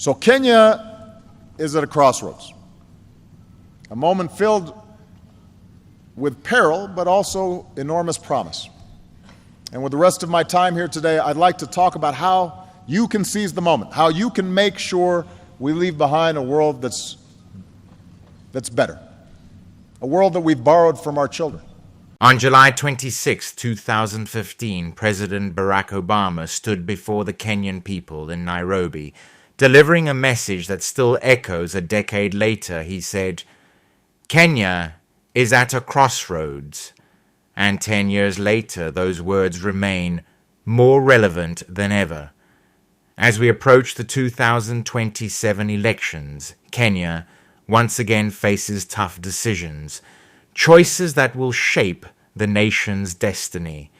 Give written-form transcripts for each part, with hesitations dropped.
So Kenya is at a crossroads, a moment filled with peril, but also enormous promise. And with the rest of my time here today, I'd like to talk about how you can seize the moment, how you can make sure we leave behind a world that's better, a world that we've borrowed from our children. On July 26, 2015, President Barack Obama stood before the Kenyan people in Nairobi, delivering a message that still echoes a decade later. He said, "Kenya is at a crossroads." And 10 years later, those words remain more relevant than ever. As we approach the 2027 elections, Kenya once again faces tough decisions, choices that will shape the nation's destiny.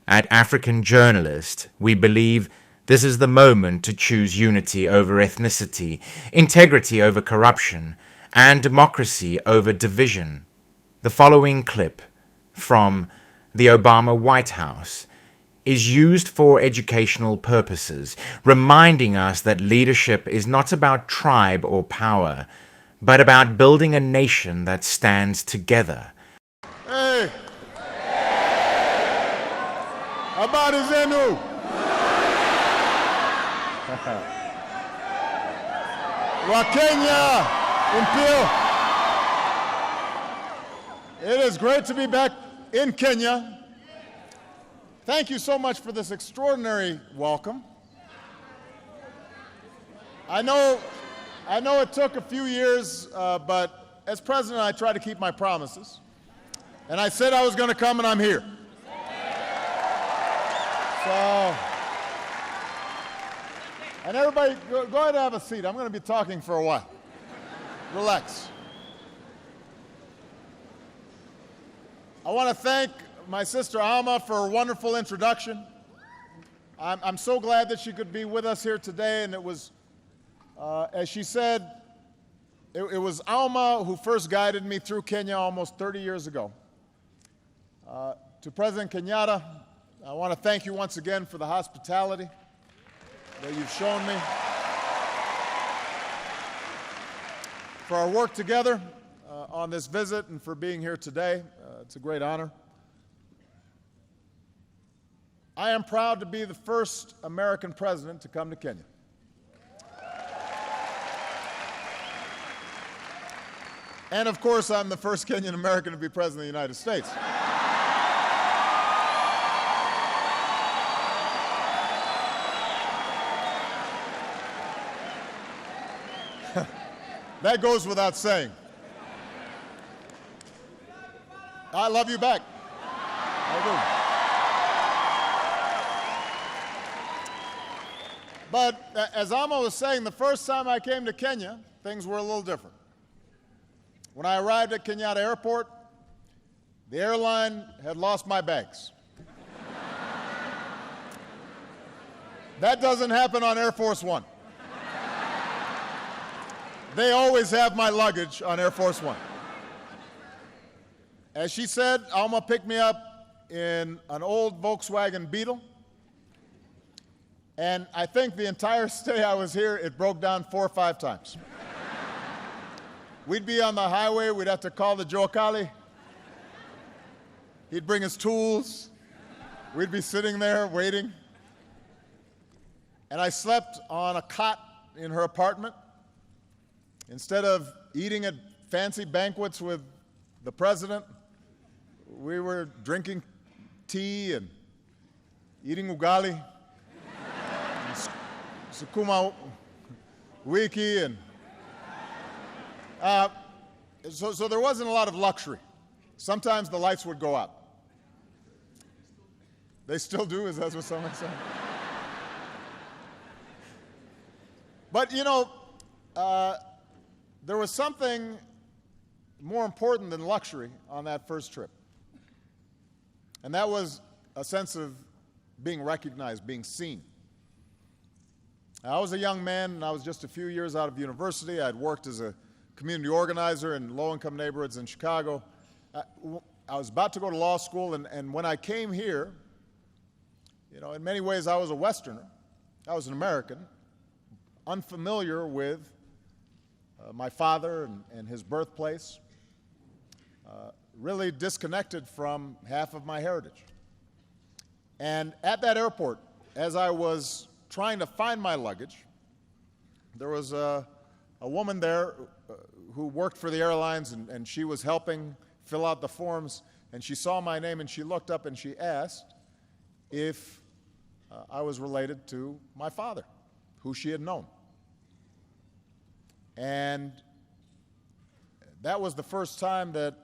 At African Journalist, we believe this is the moment to choose unity over ethnicity, integrity over corruption, and democracy over division. The following clip from the Obama White House is used for educational purposes, reminding us that leadership is not about tribe or power, but about building a nation that stands together. Hey! Habari zenu! Wakenya Impio! It is great to be back in Kenya. Thank you so much for this extraordinary welcome. I know it took a few years, but as president, I try to keep my promises. And I said I was going to come, and I'm here. So, and everybody, go ahead and have a seat. I'm going to be talking for a while. Relax. I want to thank my sister Alma for a wonderful introduction. I'm so glad that she could be with us here today, and it was, as she said, it was Alma who first guided me through Kenya almost 30 years ago. To President Kenyatta, I want to thank you once again for the hospitality that you've shown me, for our work together on this visit, and for being here today. It's a great honor. I am proud to be the first American president to come to Kenya. And of course, I'm the first Kenyan American to be president of the United States. That goes without saying. I love you back. I do. But as Alma was saying, the first time I came to Kenya, things were a little different. When I arrived at Kenyatta Airport, the airline had lost my bags. That doesn't happen on Air Force One. They always have my luggage on Air Force One. As she said, Alma picked me up in an old Volkswagen Beetle. And I think the entire stay I was here, it broke down 4 or 5 times. We'd be on the highway, we'd have to call the Joakali. He'd bring his tools. We'd be sitting there waiting. And I slept on a cot in her apartment. Instead of eating at fancy banquets with the president, we were drinking tea and eating ugali, and sukuma wiki, and so there wasn't a lot of luxury. Sometimes the lights would go out. They still do, is that what someone said? But you know, there was something more important than luxury on that first trip. And that was a sense of being recognized, being seen. I was a young man, and I was just a few years out of university. I'd worked as a community organizer in low-income neighborhoods in Chicago. I was about to go to law school, and when I came here, you know, in many ways I was a Westerner. I was an American. unfamiliar with my father and his birthplace, really disconnected from half of my heritage. And at that airport, as I was trying to find my luggage, there was a woman there who worked for the airlines, and she was helping fill out the forms, and she saw my name, and she looked up and she asked if I was related to my father, who she had known. And that was the first time that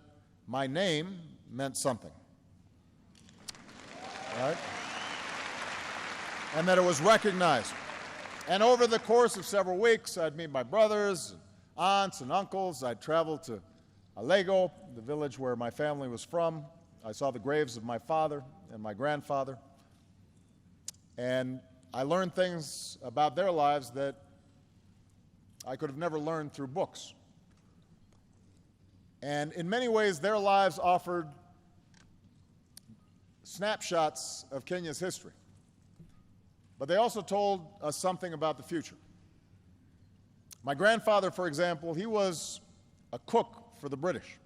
my name meant something, right? And that it was recognized. And over the course of several weeks, I'd meet my brothers, and aunts, and uncles. I'd travel to Alego, the village where my family was from. I saw the graves of my father and my grandfather. And I learned things about their lives that I could have never learned through books. And in many ways, their lives offered snapshots of Kenya's history. But they also told us something about the future. My grandfather, for example, he was a cook for the British.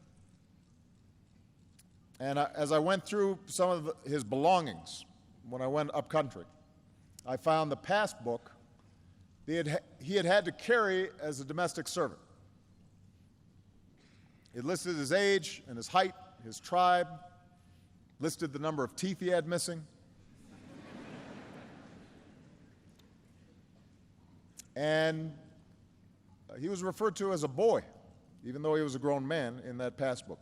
And as I went through some of his belongings when I went up country, I found the passbook he had to carry as a domestic servant. It listed his age and his height, his tribe, listed the number of teeth he had missing. And he was referred to as a boy, even though he was a grown man in that passbook.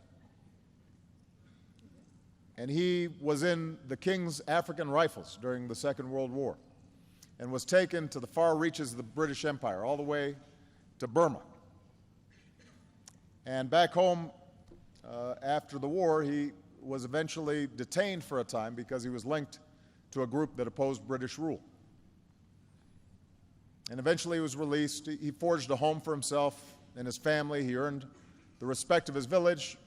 And he was in the King's African Rifles during the Second World War and was taken to the far reaches of the British Empire, all the way to Burma. And back home, after the war, he was eventually detained for a time because he was linked to a group that opposed British rule. And eventually he was released. He forged a home for himself and his family. He earned the respect of his village,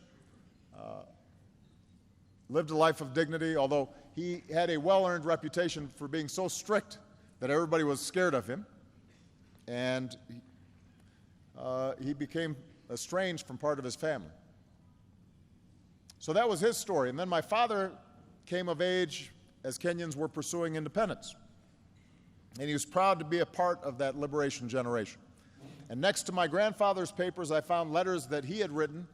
lived a life of dignity, although he had a well-earned reputation for being so strict that everybody was scared of him. And he became estranged from part of his family. So that was his story. And then my father came of age as Kenyans were pursuing independence. And he was proud to be a part of that liberation generation. And next to my grandfather's papers, I found letters that he had written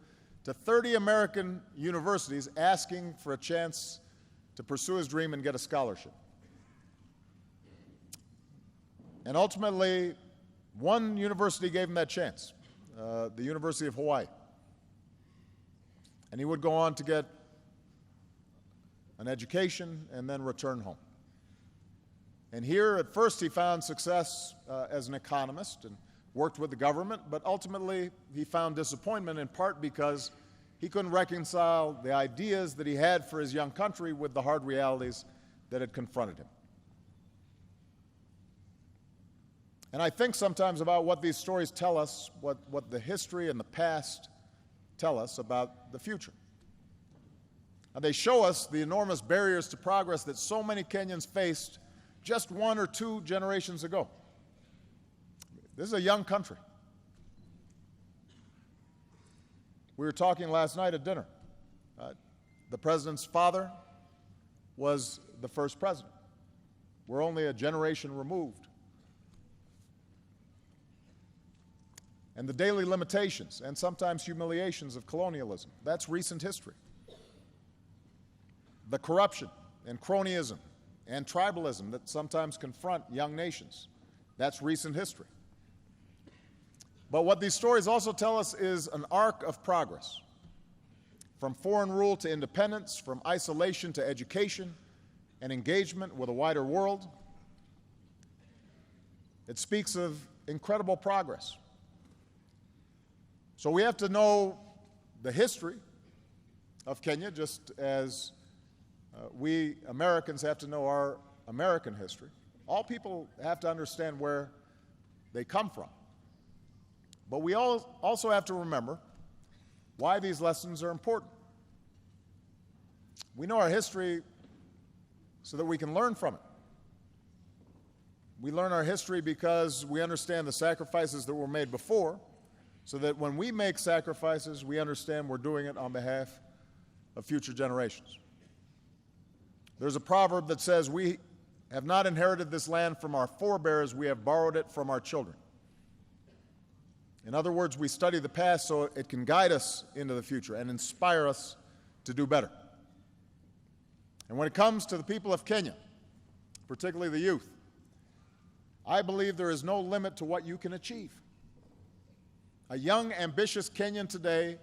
to 30 American universities asking for a chance to pursue his dream and get a scholarship. And ultimately, one university gave him that chance, the University of Hawaii. And he would go on to get an education and then return home. And here, at first, he found success as an economist and worked with the government, but ultimately he found disappointment in part because he couldn't reconcile the ideas that he had for his young country with the hard realities that had confronted him. And I think sometimes about what these stories tell us, what the history and the past tell us about the future. And they show us the enormous barriers to progress that so many Kenyans faced just 1 or 2 generations ago. This is a young country. We were talking last night at dinner. The president's father was the first president. We're only a generation removed. And the daily limitations and sometimes humiliations of colonialism, that's recent history. The corruption and cronyism and tribalism that sometimes confront young nations, that's recent history. But what these stories also tell us is an arc of progress, from foreign rule to independence, from isolation to education and engagement with a wider world. It speaks of incredible progress. So we have to know the history of Kenya, just as we Americans have to know our American history. All people have to understand where they come from. But we also have to remember why these lessons are important. We know our history so that we can learn from it. We learn our history because we understand the sacrifices that were made before, so that when we make sacrifices, we understand we're doing it on behalf of future generations. There's a proverb that says, "We have not inherited this land from our forebears, we have borrowed it from our children." In other words, we study the past so it can guide us into the future and inspire us to do better. And when it comes to the people of Kenya, particularly the youth, I believe there is no limit to what you can achieve. A young, ambitious Kenyan today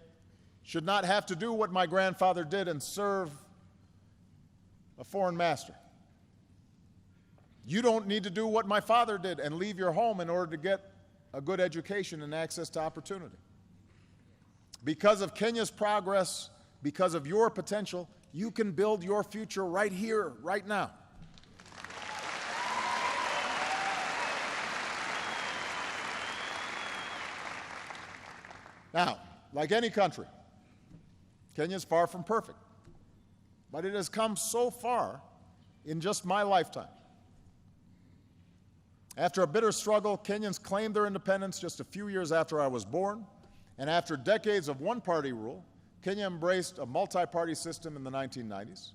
should not have to do what my grandfather did and serve a foreign master. You don't need to do what my father did and leave your home in order to get a good education and access to opportunity. Because of Kenya's progress, because of your potential, you can build your future right here, right now. Now, like any country, Kenya is far from perfect, but it has come so far in just my lifetime. After a bitter struggle, Kenyans claimed their independence just a few years after I was born, and after decades of one-party rule, Kenya embraced a multi-party system in the 1990s,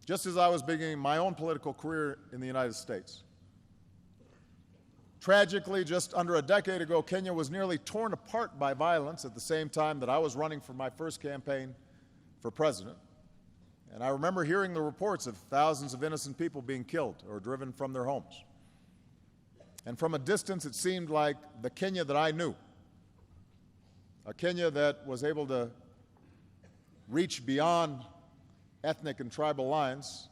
just as I was beginning my own political career in the United States. Tragically, just under a decade ago, Kenya was nearly torn apart by violence at the same time that I was running for my first campaign for president. And I remember hearing the reports of thousands of innocent people being killed or driven from their homes. And from a distance, it seemed like the Kenya that I knew, a Kenya that was able to reach beyond ethnic and tribal lines,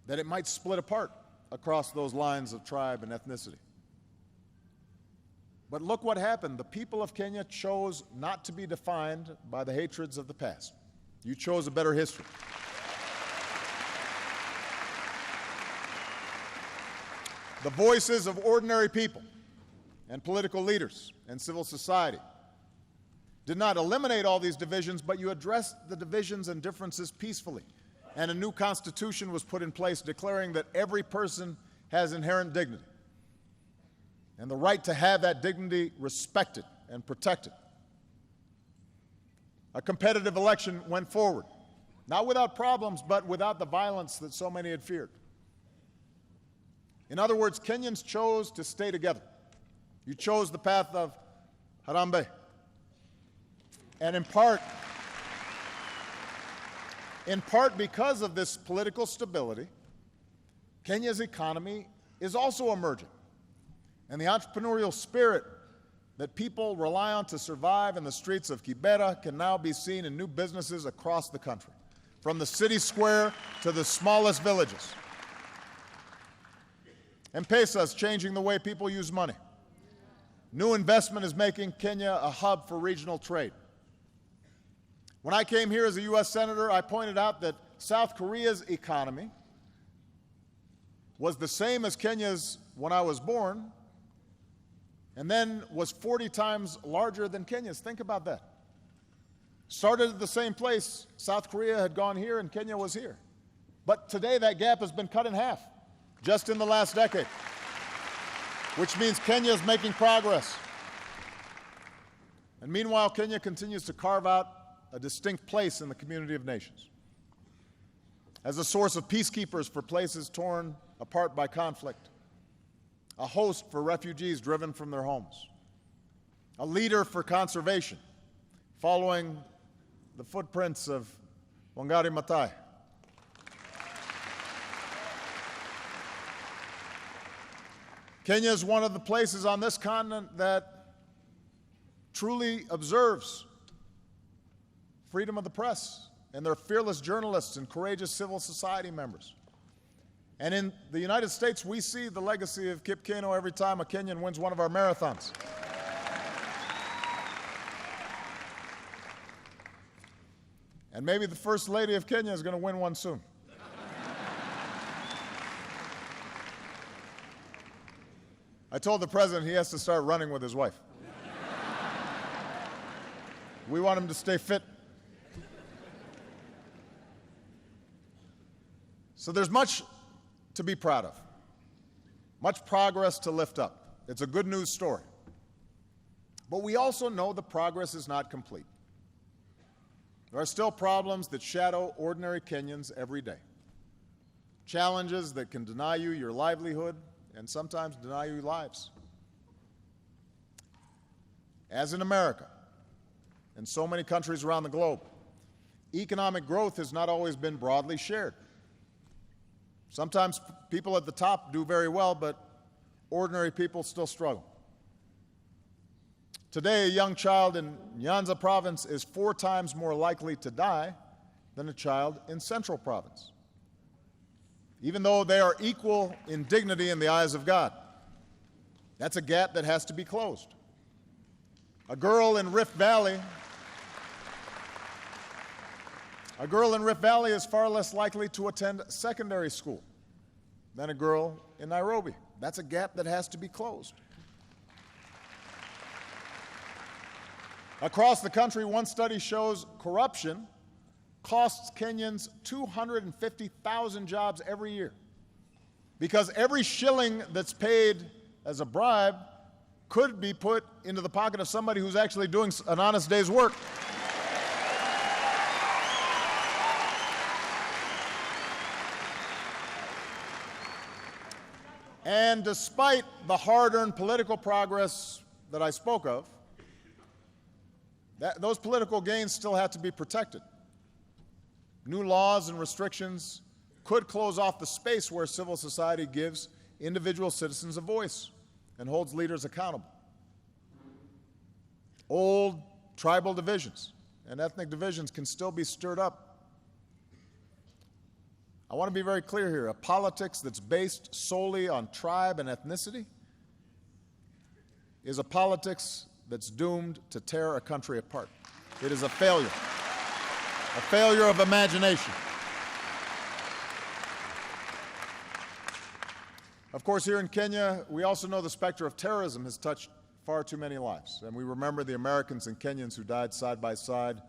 that it might split apart across those lines of tribe and ethnicity. But look what happened. The people of Kenya chose not to be defined by the hatreds of the past. You chose a better history. The voices of ordinary people and political leaders and civil society did not eliminate all these divisions, but you addressed the divisions and differences peacefully. And a new constitution was put in place declaring that every person has inherent dignity and the right to have that dignity respected and protected. A competitive election went forward, not without problems, but without the violence that so many had feared. In other words, Kenyans chose to stay together. You chose the path of Harambee. And in part because of this political stability, Kenya's economy is also emerging. And the entrepreneurial spirit that people rely on to survive in the streets of Kibera can now be seen in new businesses across the country, from the city square to the smallest villages. M-Pesa is changing the way people use money. New investment is making Kenya a hub for regional trade. When I came here as a U.S. Senator, I pointed out that South Korea's economy was the same as Kenya's when I was born, and then was 40 times larger than Kenya's. Think about that. Started at the same place. South Korea had gone here and Kenya was here. But today that gap has been cut in half, just in the last decade, which means Kenya is making progress. And meanwhile, Kenya continues to carve out a distinct place in the community of nations as a source of peacekeepers for places torn apart by conflict, a host for refugees driven from their homes, a leader for conservation, following the footprints of Wangari Maathai. Kenya is one of the places on this continent that truly observes freedom of the press and their fearless journalists and courageous civil society members. And in the United States, we see the legacy of Kip Keino every time a Kenyan wins one of our marathons. And maybe the First Lady of Kenya is going to win one soon. I told the president he has to start running with his wife. We want him to stay fit. So there's much to be proud of. much progress to lift up. It's a good news story. But we also know the progress is not complete. There are still problems that shadow ordinary Kenyans every day. Challenges that can deny you your livelihood and sometimes deny you lives. As in America and so many countries around the globe, economic growth has not always been broadly shared. Sometimes people at the top do very well, but ordinary people still struggle. Today, a young child in Nyanza province is 4 times more likely to die than a child in Central province, even though they are equal in dignity in the eyes of God. That's a gap that has to be closed. A girl in Rift Valley is far less likely to attend secondary school than a girl in Nairobi. That's a gap that has to be closed. Across the country, one study shows corruption costs Kenyans 250,000 jobs every year, because every shilling that's paid as a bribe could be put into the pocket of somebody who's actually doing an honest day's work. And despite the hard-earned political progress that I spoke of, those political gains still have to be protected. New laws and restrictions could close off the space where civil society gives individual citizens a voice and holds leaders accountable. Old tribal divisions and ethnic divisions can still be stirred up. I want to be very clear here. A politics that's based solely on tribe and ethnicity is a politics that's doomed to tear a country apart. It is a failure of imagination. Of course, here in Kenya, we also know the specter of terrorism has touched far too many lives. And we remember the Americans and Kenyans who died side by side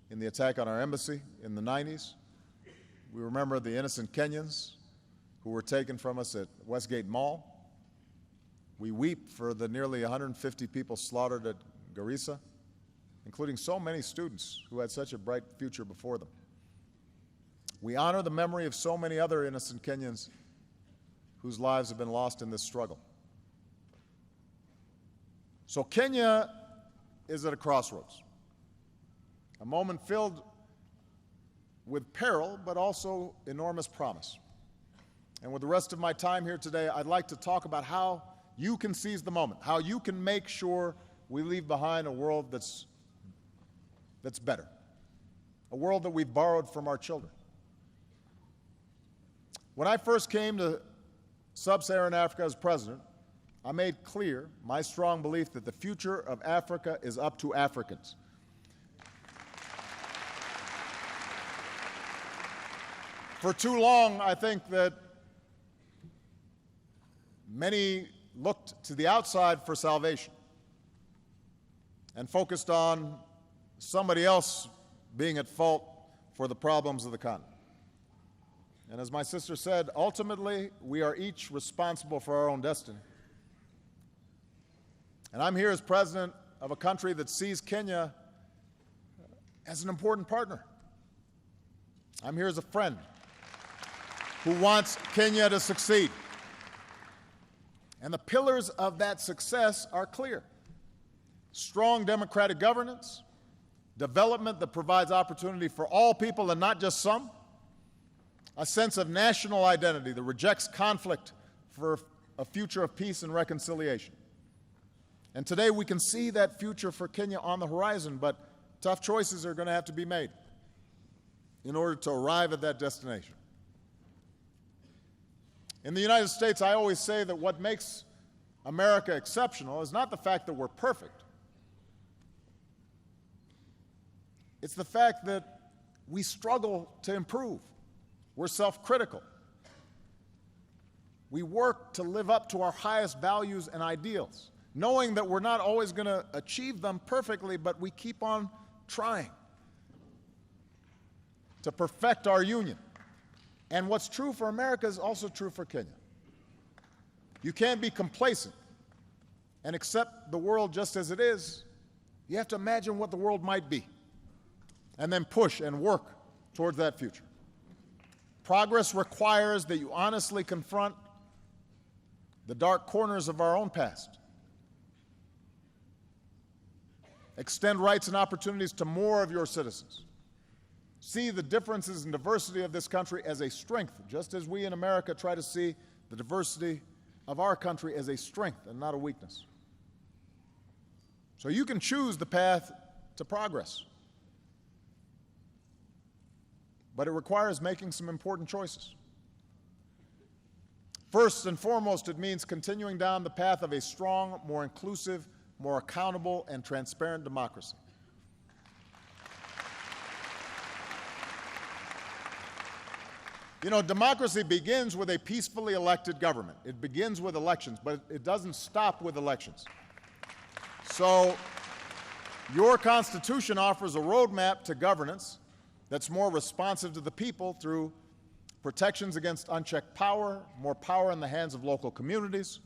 in the attack on our embassy in the 90s. We remember the innocent Kenyans who were taken from us at Westgate Mall. We weep for the nearly 150 people slaughtered at Garissa, including so many students who had such a bright future before them. We honor the memory of so many other innocent Kenyans whose lives have been lost in this struggle. So Kenya is at a crossroads, a moment filled with peril, but also enormous promise. And with the rest of my time here today, I'd like to talk about how you can seize the moment, how you can make sure we leave behind a world that's better, a world that we've borrowed from our children. When I first came to Sub-Saharan Africa as president, I made clear my strong belief that the future of Africa is up to Africans. For too long, I think that many looked to the outside for salvation and focused on somebody else being at fault for the problems of the continent. And as my sister said, ultimately, we are each responsible for our own destiny. And I'm here as president of a country that sees Kenya as an important partner. I'm here as a friend who wants Kenya to succeed. And the pillars of that success are clear: strong democratic governance, development that provides opportunity for all people and not just some, a sense of national identity that rejects conflict for a future of peace and reconciliation. And today we can see that future for Kenya on the horizon, but tough choices are going to have to be made in order to arrive at that destination. In the United States, I always say that what makes America exceptional is not the fact that we're perfect. It's the fact that we struggle to improve. We're self-critical. We work to live up to our highest values and ideals, knowing that we're not always going to achieve them perfectly, but we keep on trying to perfect our union. And what's true for America is also true for Kenya. You can't be complacent and accept the world just as it is. You have to imagine what the world might be and then push and work towards that future. Progress requires that you honestly confront the dark corners of our own past. Extend rights and opportunities to more of your citizens. See the differences and diversity of this country as a strength, just as we in America try to see the diversity of our country as a strength and not a weakness. So you can choose the path to progress, but it requires making some important choices. First and foremost, it means continuing down the path of a strong, more inclusive, more accountable, and transparent democracy. You know, democracy begins with a peacefully elected government. It begins with elections, but it doesn't stop with elections. So your Constitution offers a roadmap to governance that's more responsive to the people through protections against unchecked power, more power in the hands of local communities.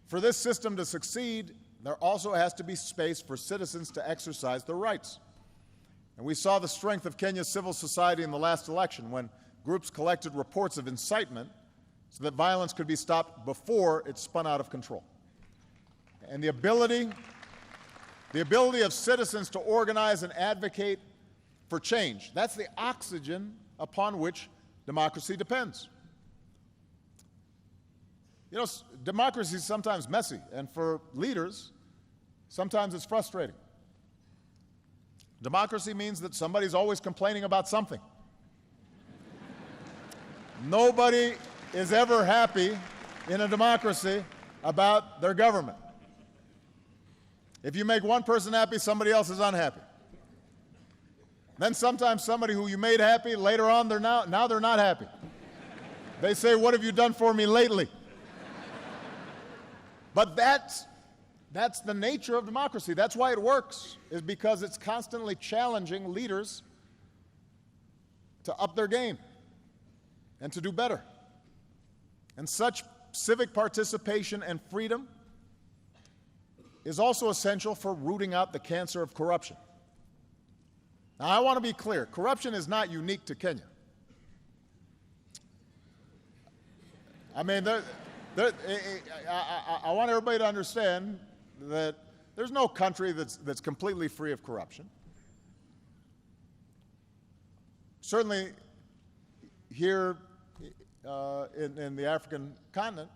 For this system to succeed, there also has to be space for citizens to exercise their rights. And we saw the strength of Kenya's civil society in the last election when groups collected reports of incitement so that violence could be stopped before it spun out of control. And the ability of citizens to organize and advocate for change, that's the oxygen upon which democracy depends. You know, democracy is sometimes messy, and for leaders, sometimes it's frustrating. Democracy means that somebody's always complaining about something. Nobody is ever happy in a democracy about their government. If you make one person happy, somebody else is unhappy. Then sometimes somebody who you made happy, later on now they're not happy. They say, "What have you done for me lately?" But that's the nature of democracy. That's why it works, is because it's constantly challenging leaders to up their game and to do better. And such civic participation and freedom is also essential for rooting out the cancer of corruption. Now, I want to be clear. Corruption is not unique to Kenya. I mean, I want everybody to understand that there's no country that's completely free of corruption. Certainly, here in the African continent,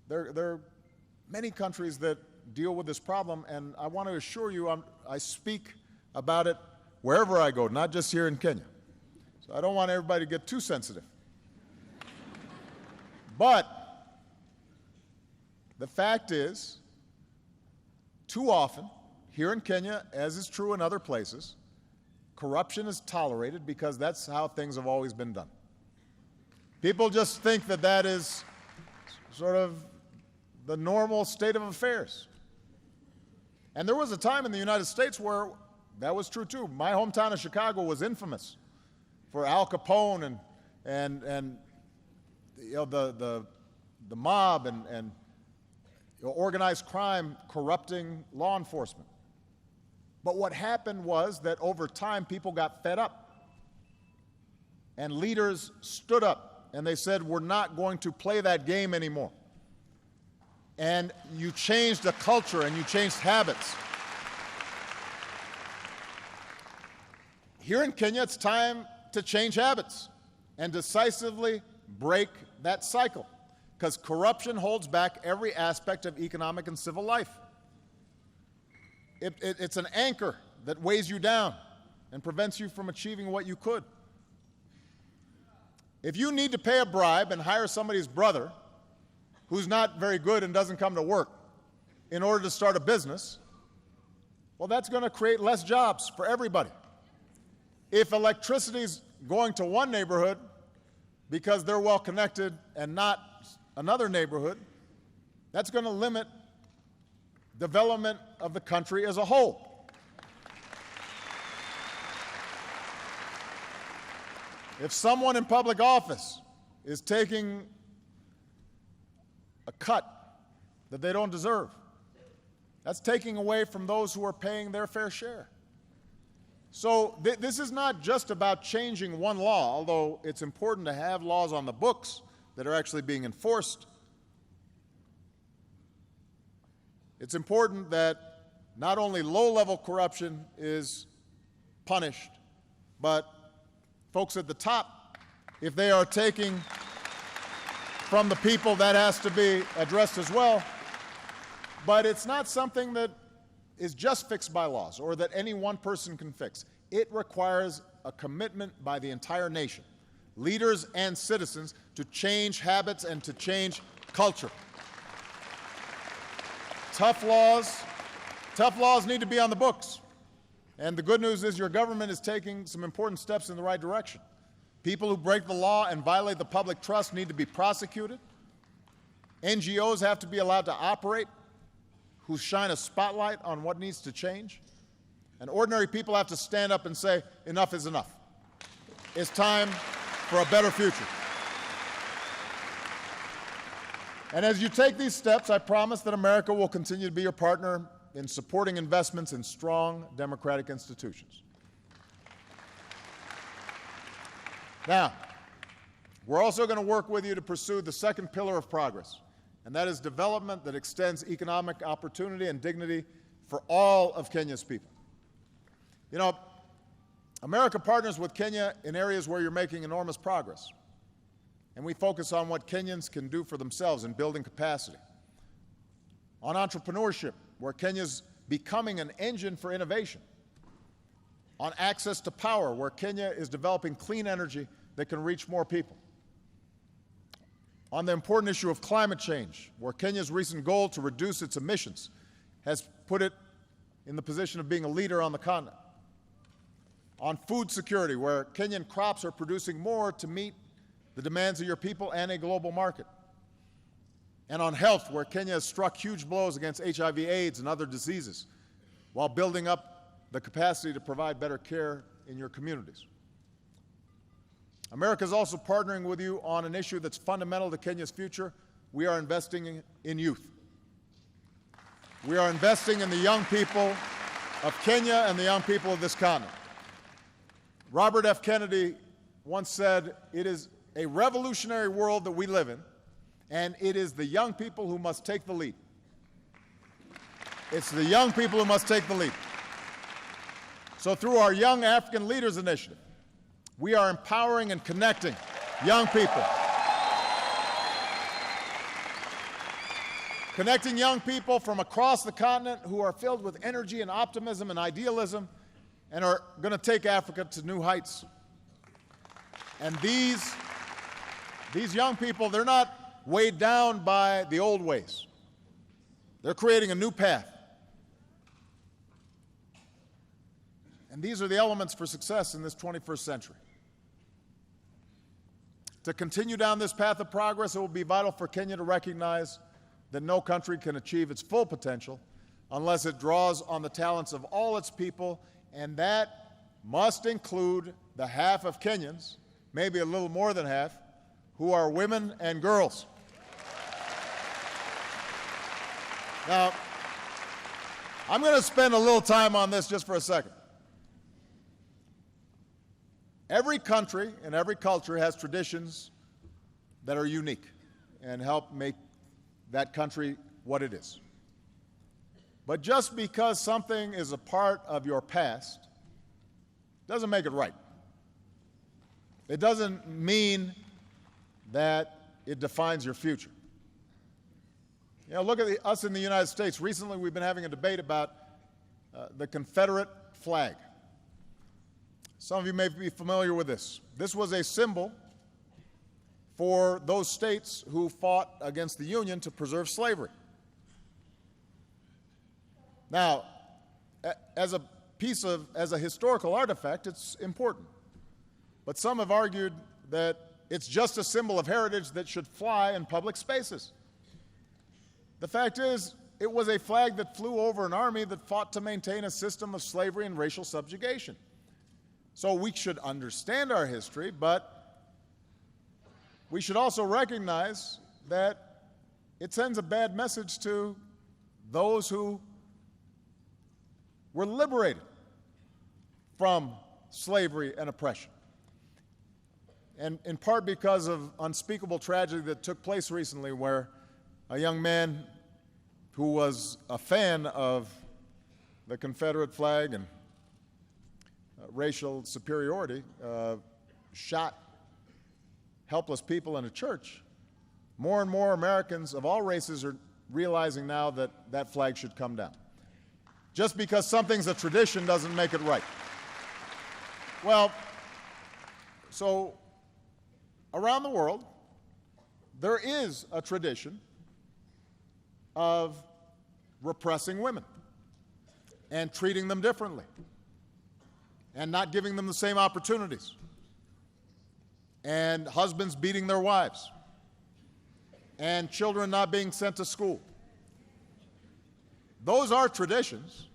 there are many countries that deal with this problem, and I want to assure you I speak about it wherever I go, not just here in Kenya. So I don't want everybody to get too sensitive. But the fact is, too often, here in Kenya, as is true in other places, corruption is tolerated because that's how things have always been done. People just think that that is sort of the normal state of affairs. And there was a time in the United States where that was true too. My hometown of Chicago was infamous for Al Capone and you know, the mob and organized crime corrupting law enforcement. But what happened was that over time people got fed up, and leaders stood up and they said, "We're not going to play that game anymore." And you changed the culture and you changed habits. Here in Kenya, it's time to change habits and decisively break that cycle, because corruption holds back every aspect of economic and civil life. It's an anchor that weighs you down and prevents you from achieving what you could. If you need to pay a bribe and hire somebody's brother who's not very good and doesn't come to work in order to start a business, well, that's going to create less jobs for everybody. If electricity is going to one neighborhood because they're well connected and not another neighborhood, that's going to limit development of the country as a whole. If someone in public office is taking a cut that they don't deserve. That's taking away from those who are paying their fair share. So this is not just about changing one law, although it's important to have laws on the books that are actually being enforced. It's important that not only low-level corruption is punished, but folks at the top, if they are taking from the people, that has to be addressed as well. But it's not something that is just fixed by laws or that any one person can fix. It requires a commitment by the entire nation, leaders and citizens, to change habits and to change culture. Tough laws need to be on the books. And the good news is your government is taking some important steps in the right direction. People who break the law and violate the public trust need to be prosecuted. NGOs have to be allowed to operate, who shine a spotlight on what needs to change. And ordinary people have to stand up and say, enough is enough. It's time for a better future. And as you take these steps, I promise that America will continue to be your partner in supporting investments in strong democratic institutions. Now, we're also going to work with you to pursue the second pillar of progress, and that is development that extends economic opportunity and dignity for all of Kenya's people. You know, America partners with Kenya in areas where you're making enormous progress, and we focus on what Kenyans can do for themselves in building capacity. On entrepreneurship, where Kenya's becoming an engine for innovation. On access to power, where Kenya is developing clean energy that can reach more people. On the important issue of climate change, where Kenya's recent goal to reduce its emissions has put it in the position of being a leader on the continent. On food security, where Kenyan crops are producing more to meet the demands of your people and a global market. And on health, where Kenya has struck huge blows against HIV/AIDS and other diseases, while building up the capacity to provide better care in your communities. America is also partnering with you on an issue that's fundamental to Kenya's future. We are investing in youth. We are investing in the young people of Kenya and the young people of this continent. Robert F. Kennedy once said, "It is a revolutionary world that we live in, and it is the young people who must take the lead." It's the young people who must take the lead. So through our Young African Leaders Initiative, we are empowering and connecting young people. Connecting young people from across the continent who are filled with energy and optimism and idealism and are going to take Africa to new heights. And these young people, they're not weighed down by the old ways. They're creating a new path. And these are the elements for success in this 21st century. To continue down this path of progress, it will be vital for Kenya to recognize that no country can achieve its full potential unless it draws on the talents of all its people, and that must include the half of Kenyans, maybe a little more than half, who are women and girls. Now, I'm going to spend a little time on this just for a second. Every country and every culture has traditions that are unique and help make that country what it is. But just because something is a part of your past doesn't make it right. It doesn't mean that it defines your future. You know, look at us in the United States. Recently, we've been having a debate about the Confederate flag. Some of you may be familiar with this. This was a symbol for those states who fought against the Union to preserve slavery. Now, as a historical artifact, it's important. But some have argued that it's just a symbol of heritage that should fly in public spaces. The fact is, it was a flag that flew over an army that fought to maintain a system of slavery and racial subjugation. So we should understand our history, but we should also recognize that it sends a bad message to those who were liberated from slavery and oppression. And in part because of unspeakable tragedy that took place recently, where a young man who was a fan of the Confederate flag and racial superiority shot helpless people in a church. More and more Americans of all races are realizing now that that flag should come down. Just because something's a tradition doesn't make it right. Well, so around the world, there is a tradition of repressing women and treating them differently and not giving them the same opportunities, and husbands beating their wives, and children not being sent to school. Those are traditions.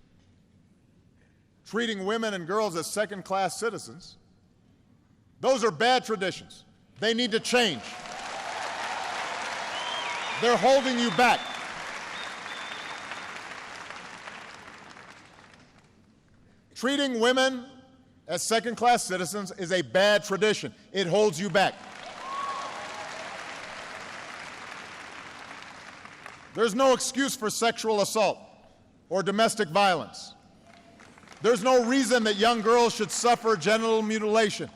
Treating women and girls as second-class citizens, those are bad traditions. They need to change. They're holding you back. Treating women as second-class citizens is a bad tradition. It holds you back. There's no excuse for sexual assault or domestic violence. There's no reason that young girls should suffer genital mutilation.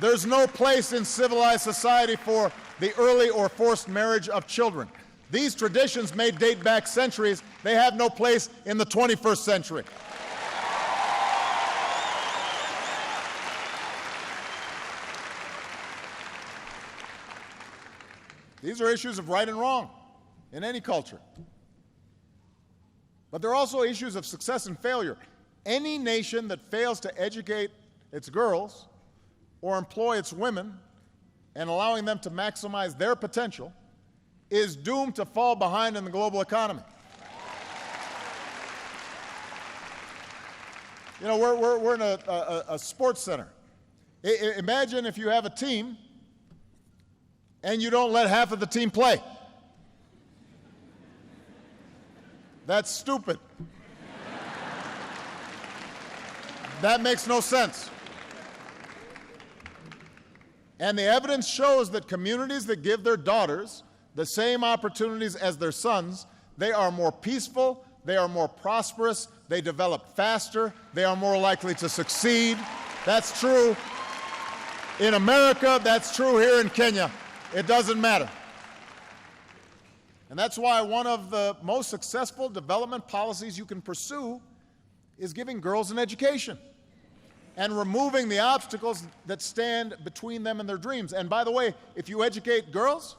There's no place in civilized society for the early or forced marriage of children. These traditions may date back centuries. They have no place in the 21st century. These are issues of right and wrong in any culture. But they're also issues of success and failure. Any nation that fails to educate its girls or employ its women and allowing them to maximize their potential is doomed to fall behind in the global economy. You know, we're in a sports center. Imagine if you have a team and you don't let half of the team play. That's stupid. That makes no sense. And the evidence shows that communities that give their daughters the same opportunities as their sons, they are more peaceful, they are more prosperous, they develop faster, they are more likely to succeed. That's true in America, that's true here in Kenya. It doesn't matter. And that's why one of the most successful development policies you can pursue is giving girls an education and removing the obstacles that stand between them and their dreams. And by the way, if you educate girls,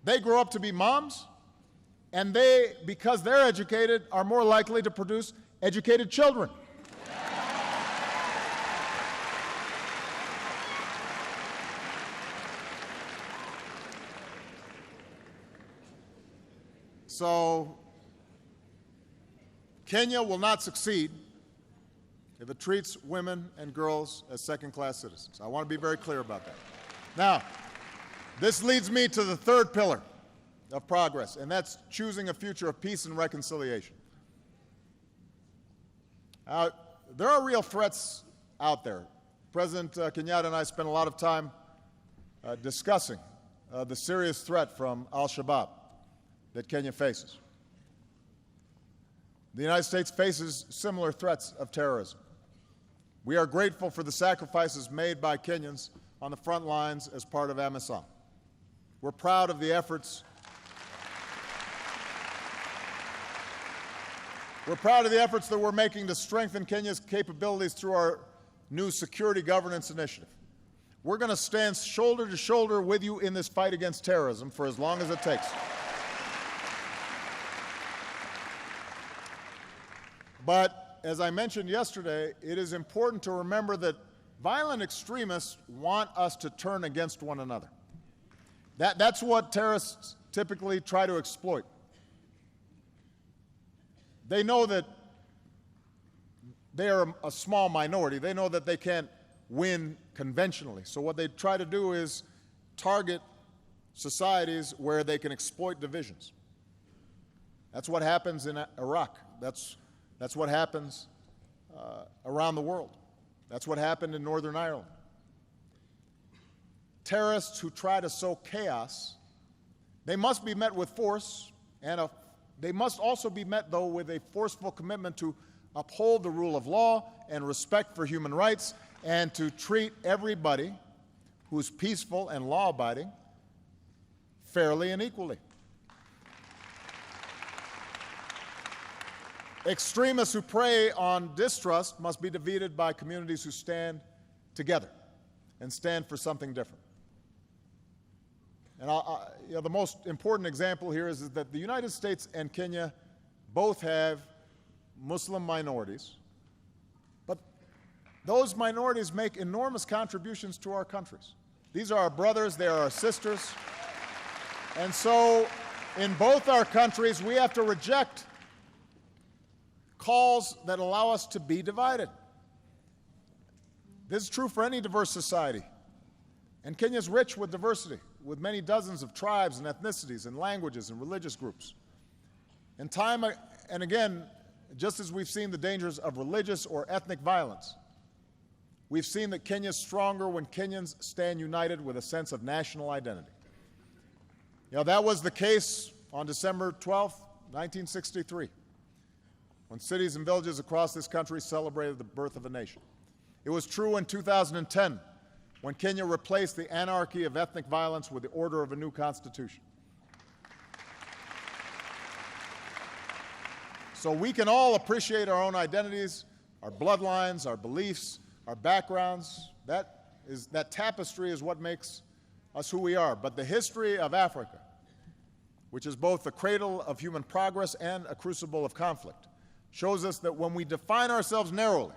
they grow up to be moms, and they, because they're educated, are more likely to produce educated children. So, Kenya will not succeed if it treats women and girls as second-class citizens. I want to be very clear about that. Now, this leads me to the third pillar of progress, and that's choosing a future of peace and reconciliation. There are real threats out there. President Kenyatta and I spent a lot of time discussing the serious threat from al-Shabaab that Kenya faces. The United States faces similar threats of terrorism. We are grateful for the sacrifices made by Kenyans on the front lines as part of AMISOM. We're proud of the efforts that we're making to strengthen Kenya's capabilities through our new security governance initiative. We're going to stand shoulder to shoulder with you in this fight against terrorism for as long as it takes. But as I mentioned yesterday, it is important to remember that violent extremists want us to turn against one another. That's what terrorists typically try to exploit. They know that they are a small minority. They know that they can't win conventionally. So what they try to do is target societies where they can exploit divisions. That's what happens in Iraq. That's what happens around the world. That's what happened in Northern Ireland. Terrorists who try to sow chaos, they must be met with force, and they must also be met, though, with a forceful commitment to uphold the rule of law and respect for human rights, and to treat everybody who's peaceful and law-abiding fairly and equally. Extremists who prey on distrust must be defeated by communities who stand together and stand for something different. And the most important example here is that the United States and Kenya both have Muslim minorities, but those minorities make enormous contributions to our countries. These are our brothers, they are our sisters. And so in both our countries, we have to reject calls that allow us to be divided. This is true for any diverse society. And Kenya is rich with diversity, with many dozens of tribes and ethnicities and languages and religious groups. And time and again, just as we've seen the dangers of religious or ethnic violence, we've seen that Kenya is stronger when Kenyans stand united with a sense of national identity. That was the case on December 12, 1963, when cities and villages across this country celebrated the birth of a nation. It was true in 2010, when Kenya replaced the anarchy of ethnic violence with the order of a new constitution. So we can all appreciate our own identities, our bloodlines, our beliefs, our backgrounds. That tapestry is what makes us who we are. But the history of Africa, which is both the cradle of human progress and a crucible of conflict, shows us that when we define ourselves narrowly,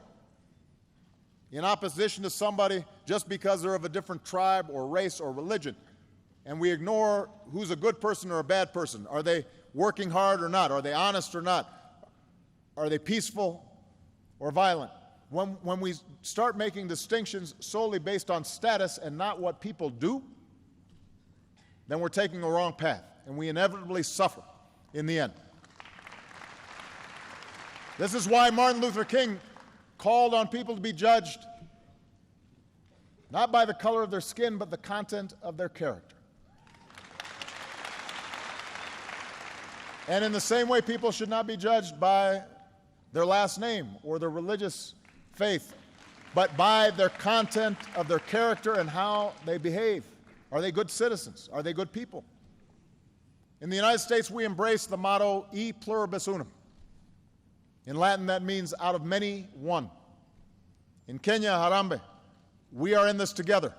in opposition to somebody just because they're of a different tribe or race or religion, and we ignore who's a good person or a bad person, are they working hard or not, are they honest or not, are they peaceful or violent, when we start making distinctions solely based on status and not what people do, then we're taking a wrong path, and we inevitably suffer in the end. This is why Martin Luther King called on people to be judged not by the color of their skin, but the content of their character. And in the same way, people should not be judged by their last name or their religious faith, but by their content of their character and how they behave. Are they good citizens? Are they good people? In the United States, we embrace the motto, E pluribus unum. In Latin, that means out of many, one. In Kenya, Harambee, we are in this together.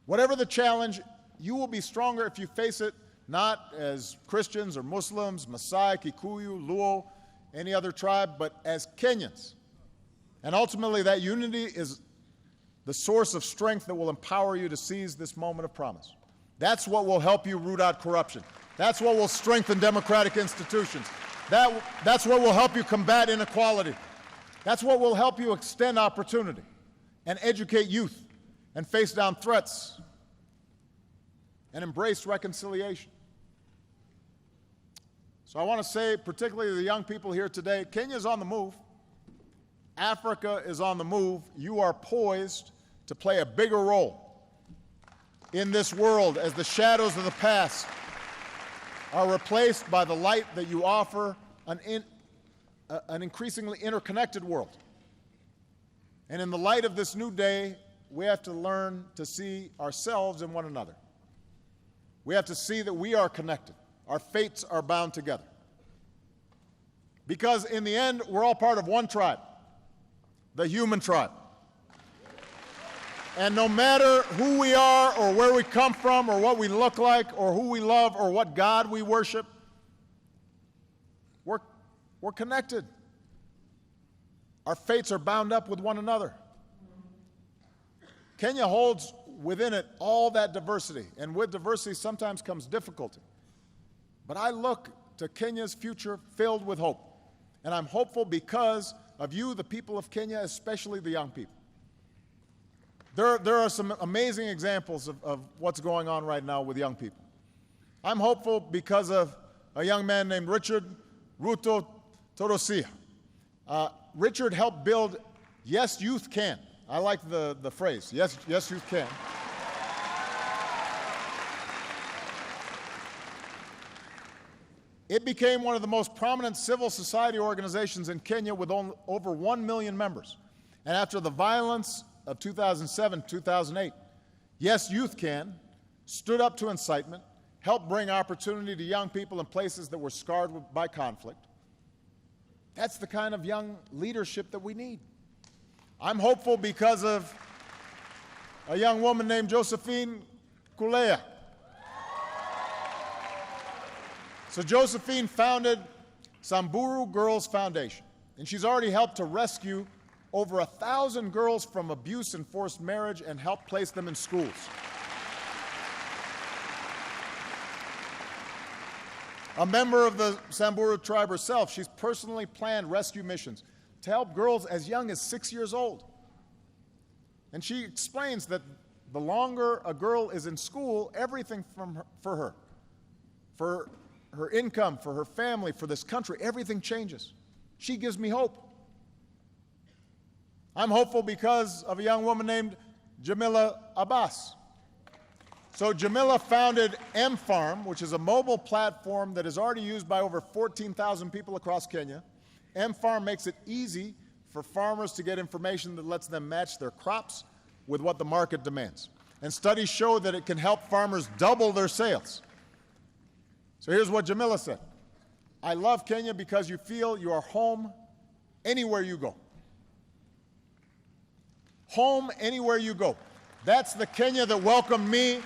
Whatever the challenge, you will be stronger if you face it not as Christians or Muslims, Maasai, Kikuyu, Luo, any other tribe, but as Kenyans. And ultimately, that unity is the source of strength that will empower you to seize this moment of promise. That's what will help you root out corruption. That's what will strengthen democratic institutions. That's what will help you combat inequality. That's what will help you extend opportunity and educate youth and face down threats and embrace reconciliation. So I want to say, particularly to the young people here today, Kenya is on the move. Africa is on the move. You are poised to play a bigger role in this world as the shadows of the past are replaced by the light that you offer an increasingly interconnected world. And in the light of this new day, we have to learn to see ourselves and one another. We have to see that we are connected. Our fates are bound together. Because in the end, we're all part of one tribe, the human tribe. And no matter who we are or where we come from or what we look like or who we love or what God we worship, we're connected. Our fates are bound up with one another. Kenya holds within it all that diversity, and with diversity sometimes comes difficulty. But I look to Kenya's future filled with hope, and I'm hopeful because of you, the people of Kenya, especially the young people. There are some amazing examples of what's going on right now with young people. I'm hopeful because of a young man named Richard Ruto Torosia. Richard helped build Yes, Youth Can. I like the phrase, yes, Youth Can. It became one of the most prominent civil society organizations in Kenya with over 1 million members. And after the violence of 2007, 2008, Yes, Youth Can stood up to incitement, helped bring opportunity to young people in places that were scarred by conflict. That's the kind of young leadership that we need. I'm hopeful because of a young woman named Josephine Kulea. So Josephine founded Samburu Girls Foundation, and she's already helped to rescue over 1,000 girls from abuse and forced marriage and helped place them in schools. A member of the Samburu tribe herself, she's personally planned rescue missions to help girls as young as 6 years old. And she explains that the longer a girl is in school, everything for her income, for her family, for this country, everything changes. She gives me hope. I'm hopeful because of a young woman named Jamila Abbas. So Jamila founded M-Farm, which is a mobile platform that is already used by over 14,000 people across Kenya. M-Farm makes it easy for farmers to get information that lets them match their crops with what the market demands. And studies show that it can help farmers double their sales. So here's what Jamila said. I love Kenya because you feel you are home anywhere you go. Home anywhere you go. That's the Kenya that welcomed me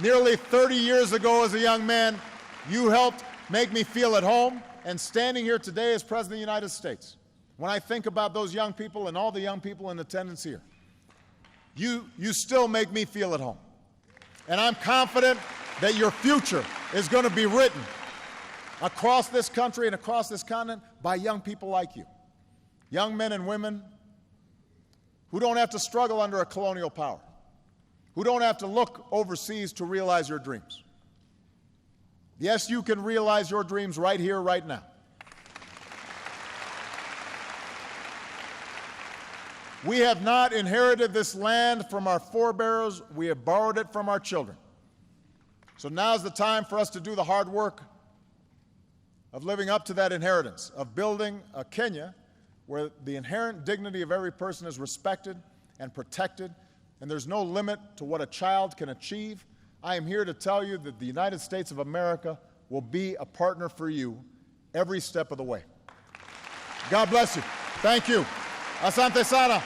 nearly 30 years ago as a young man. You helped make me feel at home, and standing here today as President of the United States, when I think about those young people and all the young people in attendance here, you still make me feel at home. And I'm confident that your future is going to be written across this country and across this continent by young people like you. Young men and women who don't have to struggle under a colonial power, who don't have to look overseas to realize your dreams. Yes, you can realize your dreams right here, right now. We have not inherited this land from our forebears, we have borrowed it from our children. So now's the time for us to do the hard work of living up to that inheritance, of building a Kenya where the inherent dignity of every person is respected and protected, and there's no limit to what a child can achieve. I am here to tell you that the United States of America will be a partner for you every step of the way. God bless you. Thank you. Asante sana.